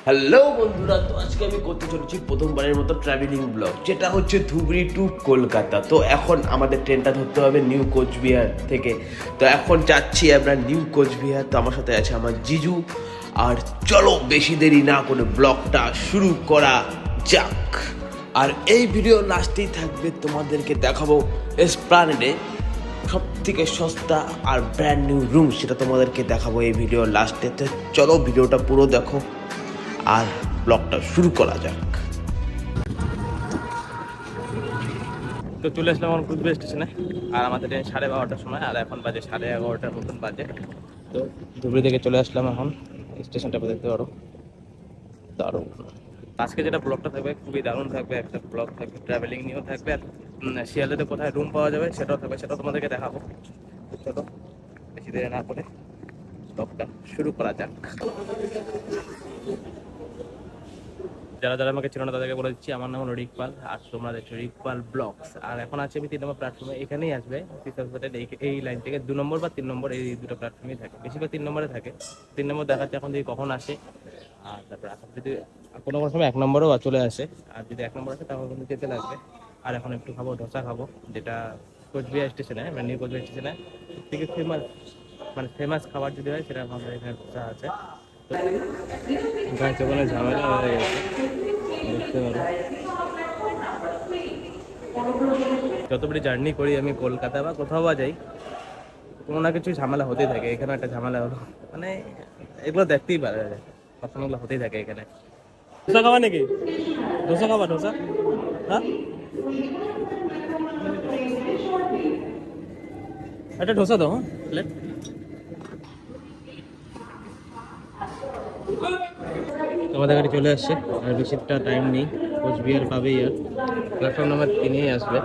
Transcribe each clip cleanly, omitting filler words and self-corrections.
Hello বন্ধুরা, তো আজকে আমি করতে চলেছি প্রথমবারের মতো ট্রাভেলিং ব্লগ, যেটা হচ্ছে ধুবড়ি টু কলকাতা। তো এখন আমাদের ট্রেনটা ধরতে হবে নিউ কোচবিহার থেকে। তো এখন যাচ্ছি আমরা নিউ কোচবিহার। তো আমার সাথে আছে আমার জিজু। আর চলো বেশি দেরি না করে ব্লগটা শুরু করা যাক। আর এই ভিডিও লাস্টেই থাকবে, তোমাদেরকে দেখাবো এসপ্লানেডে সব থেকে সস্তা আর ব্র্যান্ড নিউ রুম, সেটা তোমাদেরকে দেখাবো এই ভিডিও লাস্টে। তো চলো ভিডিওটা পুরো দেখো আর ব্লগটা শুরু করা যাক। তো চলে আসলাম আমার কুচবিহার স্টেশনে। আর আমাদের ট্রেন 12:30টার সময়, আর এখন বাজে 11:30টার মতন বাজে। তো ধুবড়ি থেকে চলে আসলাম এখন স্টেশনটা দেখতে পারো। দারুণ। আজকে যেটা ব্লগটা থাকবে খুবই দারুণ থাকবে, একটা ব্লগ থাকবে ট্রাভেলিং নিয়েও থাকবে, আর শিয়ালদাতে কোথায় রুম পাওয়া যাবে সেটাও থাকবে, সেটাও তোমাদেরকে দেখাবো। চলো বেশি দেরি না করে ব্লগটা শুরু করা যাক। যারা যারা আমাকে চেনো না তাদেরকে বলে দিচ্ছি, আমার নাম হলো রিকপাল, আর তোমরা দেখছো রিকপাল ব্লগস। আর এখন আছে আমি 3 নম্বর প্ল্যাটফর্মে, এখানেই আসবে এই লাইন থেকে 2 নম্বর বা 3 নম্বর, এই দুটো প্ল্যাটফর্মেই থাকে, বেশিরভাগ 3 নম্বরে থাকে। 3 নম্বর দেখাচ্ছে এখন যদি কখন আসে। আর তারপর আসার যদি কোনো কোনো সময় 1 নম্বরও চলে আসে, আর যদি 1 নম্বর আসে তাহলে কিন্তু যেতে লাগবে। আর এখন একটু খাবো ধোসা খাবো, যেটা কোচবিহার স্টেশনে, মানে নিউ কোচবিহার স্টেশনে থেকে ফেমাস, মানে ফেমাস খাবার যদি হয় সেটা আমাদের এখানে ধোসা আছে। গাছ ওখানে ঝামেলা হয়ে গেছে দেখতে পারো। যতবারই জার্নি করি আমি কলকাতা বা কোথাও বা যাই, কোনো না কিছু ঝামেলা হতেই থাকে। এখানে একটা ঝামেলা হলো, মানে এগুলো দেখতেই পারা যায়, সবসময়গুলো হতেই থাকে এখানে। ধোসা খাবা নাকি? ধোসা খাবা? ধোসা, হ্যাঁ একটা ধোসা দাও, হ্যাঁ প্লেট। তোমাদের গাড়ি চলে আসছে, আর বেশিটা টাইম নেই, কোচবিহার পাবেই। আর প্ল্যাটফর্ম নাম্বার 3-এই আসবে।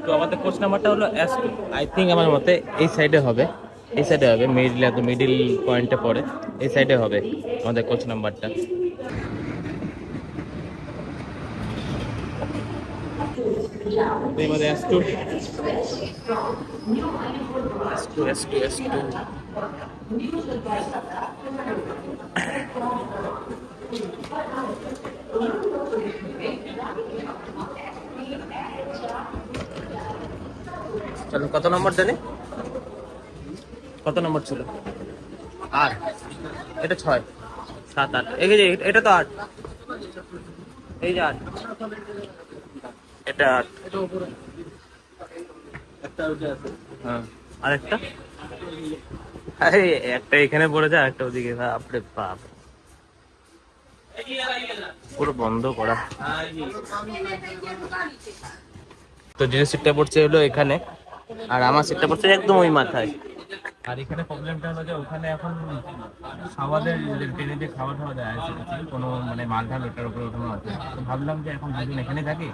তো আমাদের কোচ নাম্বারটা হলো S2। আই থিঙ্ক আমার মতে এই সাইডে হবে, এই সাইডে হবে, মিডিল পয়েন্টে পড়ে, এই সাইডে হবে আমাদের কোচ নাম্বারটা। আমাদের S2 S2 S2 S2। চলো, কত নম্বর জানি, কত নম্বর ছিল? 8, এটা 6, 7, 8, এই যে এটা তো 8, এই যে 8, এটা 8, হ্যাঁ। আরেকটা, আরে একটা এখানে পড়ে যায়, একটা ওদিকে, বাপরে বাপ, পুরো বন্ধ করা। তো যে সিটটা পড়ছে হলো এখানে, আর আমার সিটটা পড়ছে একদম ওই মাথায়। আর এখানে প্রবলেমটা হলো যে ওখানে এখন খাওয়াদের ট্রেনে যে খাওয়া টাওয়া দেয় কোনো মানে মাল ঢাল ওটার উপরে ওঠানো আছে। তো ভাবলাম যে এখন দুদিন এখানে থাকি,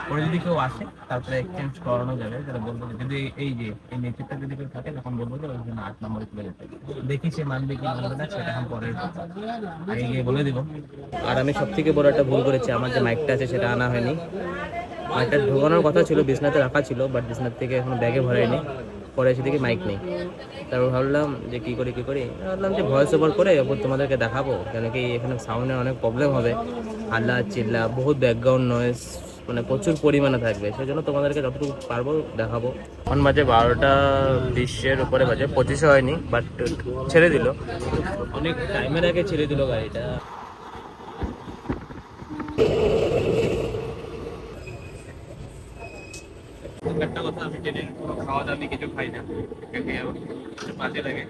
পরে যদি কেউ আসে তারপরে এক্সচেঞ্জ করানো যাবে। তারা বলবো যে যদি এই যে এই নেচারটা যদি কেউ থাকে তখন বলবো যে ওই জন্য 8 নম্বরে চলে যেতে। দেখি সে মানবে কি মানবে না সেটা এখন পরের কথা, আগে গিয়ে বলে দিব। আর আমি সব থেকে বড় একটা ভুল করেছি, আমার যে মাইকটা আছে সেটা আনা হয়নি। মাইকটা ঢোকানোর কথা ছিল, বিছনাতে রাখা ছিল, বাট বিছনার থেকে এখন ব্যাগে ভরাইনি। পরে এসে দেখি মাইক নেই। তারপর ভাবলাম যে কী করি, ভাবলাম যে ভয়েস ওভার করে ওপর তোমাদেরকে দেখাবো, কেন কি এখানে সাউন্ডের অনেক প্রবলেম হবে, হাল্লা চিল্লা, বহুত ব্যাকগ্রাউন্ড নয়েজ, মানে প্রচুর পরিমাণে থাকবে। সেই জন্য তোমাদেরকে যতটুকু পারবো দেখাবো। এখন বাজে 12:20-এর উপরে বাজে, 25 হয়নি, বাট ছেড়ে দিল, অনেক টাইমের আগে ছেড়ে দিল গাড়িটা। একটা কথা, আমি ট্রেনের কোনো খাওয়া দাওয়া কিছু খাই না, বাজে লাগে।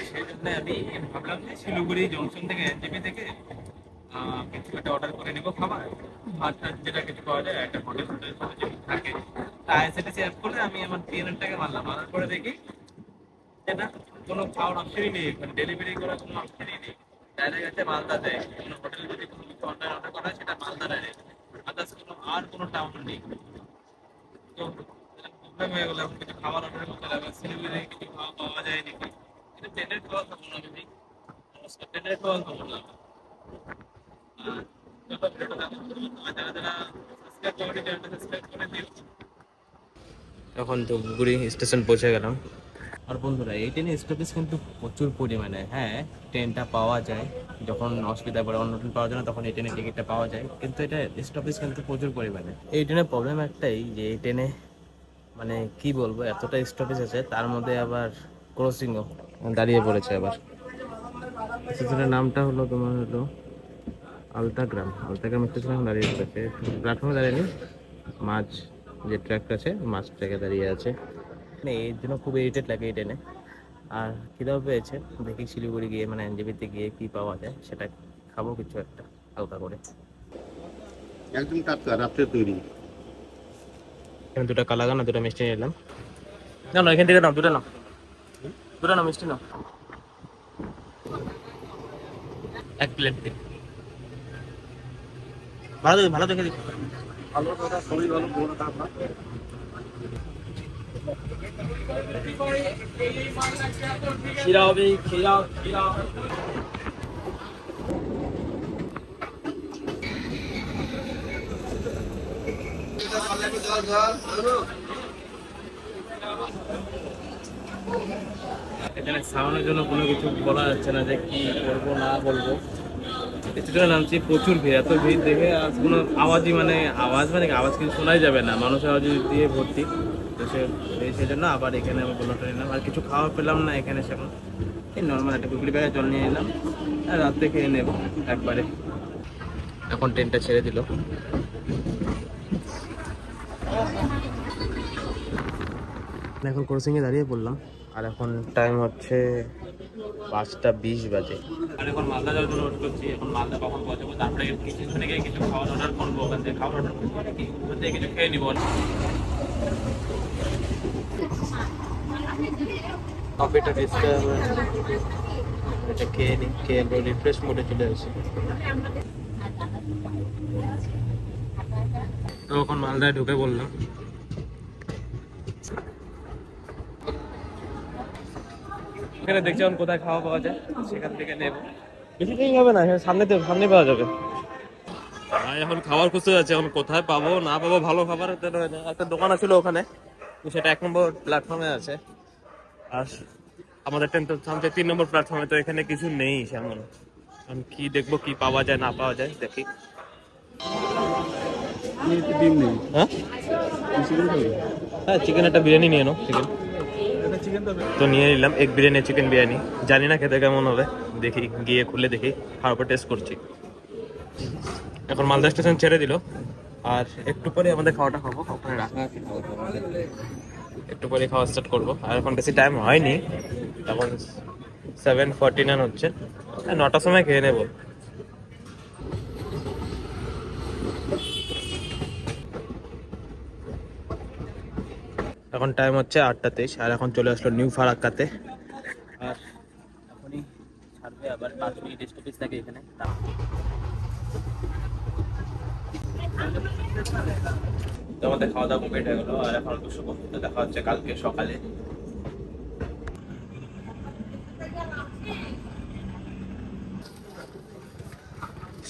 সেই জন্য আমি ভাবলাম যে শিলিগুড়ি জংশন থেকে এনজেপি থেকে কিছু একটা অর্ডার করে নেবো খাবার, ভাত টাত যেটা কিছু পাওয়া যায়, একটা হোটেল যদি থাকে। আইআরসিটিসি অ্যাপ করে আমি আমার PNR-টাকে মারলাম, মারার পরে দেখি যেটা কোনো খাওয়ার অপশনই নেই, মানে ডেলিভারি করার কোনো অপশনই নেই। ডাইরেক্ট আছে মালদা দেয়, কোনো হোটেল যদি কোনো কিছু অনলাইন অর্ডার করা হয় সেটা মালদা ডাইরেক্ট, আদার্স কোনো আর কোনো টাউন নেই। তো প্রবলেম হয়ে গেল, কিছু খাবার অর্ডার করতে লাগবে, শিলিগুড়ি কিছু খাওয়া পাওয়া যায় নাকি। এটা ট্রেনের খাওয়া খাবো না, আমি ট্রেনের খাওয়া খাবো না। এখন ধূপগুড়ি স্টেশন পৌঁছে গেলাম। আর বন্ধুরা এই ট্রেনে স্টপেজ কিন্তু প্রচুর পরিমাণে। হ্যাঁ, ট্রেনটা পাওয়া যায় যখন অসুবিধা পড়ে, অন্য ট্রেন পাওয়া যায় না, তখন এই ট্রেনের টিকিটটা পাওয়া যায়, কিন্তু এটা স্টপেজ কিন্তু প্রচুর পরিমাণে। এই ট্রেনের প্রবলেম একটাই যে এই ট্রেনে মানে কি বলবো, এতটা স্টপেজ আছে, তার মধ্যে আবার ক্রসিংও দাঁড়িয়ে পড়েছে। আবার স্টেশনের নামটা হলো তোমার হলো আলতাগ্রাম। আলতাগ্রাম স্টেশনে এখন দাঁড়িয়ে পড়েছে, প্ল্যাটফর্মে দাঁড়িয়ে মাঝ যে ট্র্যাকটা আছে মাঝ ট্র্যাকে দাঁড়িয়ে আছে। মানে এর জন্য খুব ইরিটেট লাগে এই ট্রেনে। আর খিদাও পেয়েছে, দেখি শিলিগুড়ি গিয়ে মানে এনজেপিতে গিয়ে কি পাওয়া যায় সেটা খাবো কিছু একটা হালকা করে। একদম টাটকা রাত্রে তৈরি। এখানে দুটো কালাগান আর দুটো মিষ্টি নিলাম। না না, এখান থেকে নাও, দুটো নাও, দুটো নাও, মিষ্টি নাও, এক প্লেট দিন। ভালো দেখে দিন। ভালো কথা, শরীর ভালো, কোনো কাজ না। খিরা হবে, খিরা। এখানে খাওয়ানোর জন্য কোনো কিছু বলা যাচ্ছে না যে কি করবো না বলবো। স্টেশনে নামছি, প্রচুর ভিড়। এত ভিড় দেখে আর কোনো আওয়াজই মানে আওয়াজ কিছু শোনাই যাবে না, মানুষের আওয়াজ দিয়ে ভর্তি। তো সেই জন্য আবার এখানে আমি বলতে নিলাম, আর কিছু খাওয়া পেলাম না এখানে। সেখন এই নর্মাল একটা কুকুরি ব্যাগে জল নিয়ে নিলাম, আর রাত্রে খেয়ে নেবো একবারে। এখন ট্রেনটা ছেড়ে দিল। এখন ক্রসিংয়ে দাঁড়িয়ে পড়লাম, আর এখন টাইম হচ্ছে 5:20 বাজে। আর এখন মালদা যাওয়ার জন্য ওয়েট করছি। এখন মালদা কখন পৌঁছাবো, তারপরে কিছুক্ষণে গিয়ে কিছু খাওয়ার অর্ডার করবো। ওখান থেকে খাওয়ার অর্ডার করবো নাকি ওখান থেকে কিছু খেয়ে নিবো। কফিটা এটা খেয়ে নিই, খেয়ে রিফ্রেশ মোডে চলে আসি। তো এখন মালদায় ঢুকে বললাম। এখানে দেখছি এখন কোথায় খাওয়া পাওয়া যায়, সেখান থেকে নেব। বেশি দেরি হবে না, সামনে পাওয়া যাবে। এখন খাবার খুঁজতে যাচ্ছে, এখন কোথায় পাবো না পাবো ভালো খাবার। একটা দোকান ছিল ওখানে, সেটা 1 নম্বর প্ল্যাটফর্মে আছে। আর আমাদের ট্রেন তো থামছে 3 নম্বর প্ল্যাটফর্মে, তো এখানে কিছু নেই সেমন। আমি কি দেখবো কি পাওয়া যায় না পাওয়া যায়, দেখি। ডিম নেই। হ্যাঁ হ্যাঁ, চিকেন একটা বিরিয়ানি নিয়ে নাও। চিকেন তো নিয়ে নিলাম, এক বিরিয়ানি, চিকেন বিরিয়ানি। জানি না খেতে কেমন হবে, দেখি গিয়ে খুলে দেখি, খাওয়ার পর টেস্ট করছি। এখন মালদা স্টেশন ছেড়ে দিল, আর একটু পরে আমাদের খাওয়াটা খাবো। ওখানে রাখা আছে একটু পরে খাওয়া স্টার্ট করবো। আর এখন বেশি টাইম হয়নি, এখন 7:49 হচ্ছে, 9টার সময় খেয়ে নেবো। এখন টাইম হচ্ছে 8:23, আর এখন চলে আসলো নিউ ফারাক্কাতে। আর এখনই ছাড়বে, আবার 5 মিনিট স্টপেজ থাকে এখানে। তো আমাদের খাওয়া দাওয়া কমপ্লিট হয়ে গেলো, আর এখন দেখা হচ্ছে কালকে সকালে।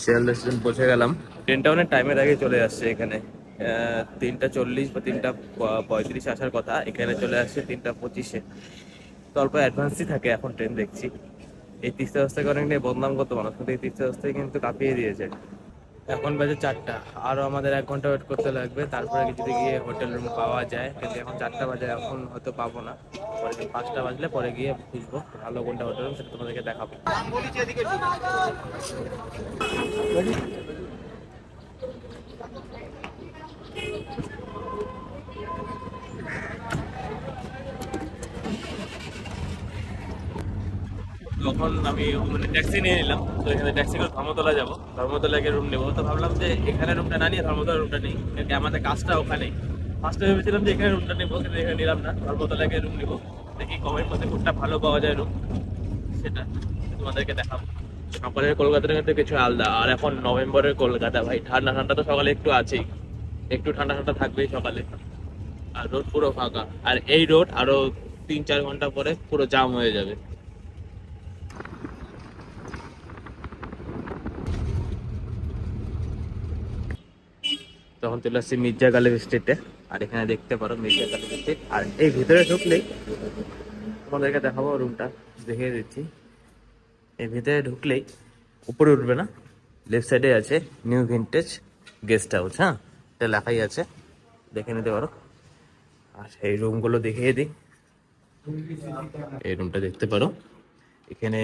শিয়ালদা স্টেশন পৌঁছে গেলাম। ট্রেনটা অনেক টাইমের আগে চলে আসছে এখানে। 3:40 বা 3:35 আসার কথা, এখানে চলে আসছে 3:25-এ। তো অল্প অ্যাডভান্সই থাকে এখন ট্রেন দেখছি। এই তিস্তা রাস্তাকে অনেক নিয়ে বদনাম করতো মানুষ, কিন্তু এই তিস্তা রাস্তায় কিন্তু কাঁপিয়ে দিয়েছে। এখন বাজে 4টা, আরও আমাদের 1 ঘন্টা ওয়েট করতে লাগবে, তারপরে যদি গিয়ে হোটেল রুম পাওয়া যায়। কিন্তু এখন 4টা বাজে, এখন হয়তো পাবো না। পরে 5টা বাজলে পরে গিয়ে খুঁজবো ভালো কোনটা হোটেল রুম, সেটা তোমাদেরকে দেখাবো। তখন আমি মানে ট্যাক্সি নিয়ে নিলাম। তো এখানে ট্যাক্সি করে ধর্মতলা যাবো, ধর্মতলায় গিয়ে রুম নেবো। তো ভাবলাম যে এখানে রুমটা না নিয়ে ধর্মতলা রুমটা নিই, কিন্তু আমাদের কাজটা ওখানেই। ফার্স্টে ভেবেছিলাম যে এখানে রুমটা নেবো, কিন্তু এখানে নিলাম না, ধর্মতলায় গিয়ে রুম নেবো। দেখি কমের মধ্যে কোনটা ভালো পাওয়া যায় রুম, সেটা তোমাদেরকে দেখাবো। সকালের কলকাতার কিন্তু কিছু আলাদা। আর এখন নভেম্বরের কলকাতা ভাই, ঠান্ডা ঠান্ডা তো সকালে একটু আছেই, একটু ঠান্ডা ঠান্ডা থাকবেই সকালে। আর রোড পুরো ফাঁকা, আর এই রোড আরো 3-4 ঘন্টা পরে পুরো জাম হয়ে যাবে। তখন চলে আসছি মির্জা গালিব স্ট্রিটে। আর এখানে দেখতে পারো মির্জা গালিব স্ট্রিট। আর এই ভিতরে ঢুকলেই তোমাদেরকে দেখাবো, রুমটা দেখিয়ে দিচ্ছি। এই ভিতরে ঢুকলেই উপরে উঠবে না, লেফট সাইডে আছে নিউ ভিন্টেজ গেস্ট হাউস। হ্যাঁ, এটা লেখাই আছে, দেখে নিতে পারো। আর এই রুমগুলো দেখিয়ে দিই। এই রুমটা দেখতে পারো। এখানে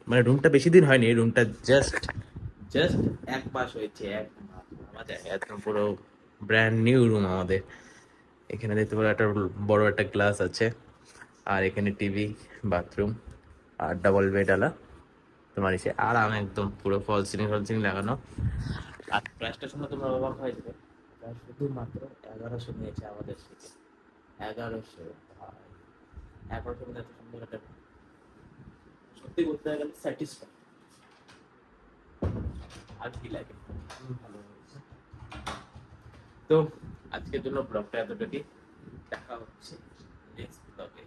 মানে রুমটা বেশি দিন হয়নি, এই রুমটা জাস্ট এক মাস হয়েছে, এক মাস। আমাদের একদম পুরো ব্র্যান্ড নিউ রুম আমাদের। এখানে দেখতে পারো একটা বড় একটা গ্লাস আছে, আর এখানে টিভি, বাথরুম, আর ডাবল বেড আলা তোমার এসে আরাম, একদম পুরো ফল সিলিং লাগানো। আর প্রাইসটা শুনে তোমরা অবাক হয়ে যাবে, শুধুমাত্র 1100 নিয়েছে আমাদের থেকে। 1100, 1100 মধ্যে এত সুন্দর একটা room। সত্যি বলতে গেলে স্যাটিসফাই। আর কি লাগে, ভালো হয়েছে। তো আজকের জন্য ব্লগটা এতটুকুই, দেখা হচ্ছে নেক্সট ব্লগে।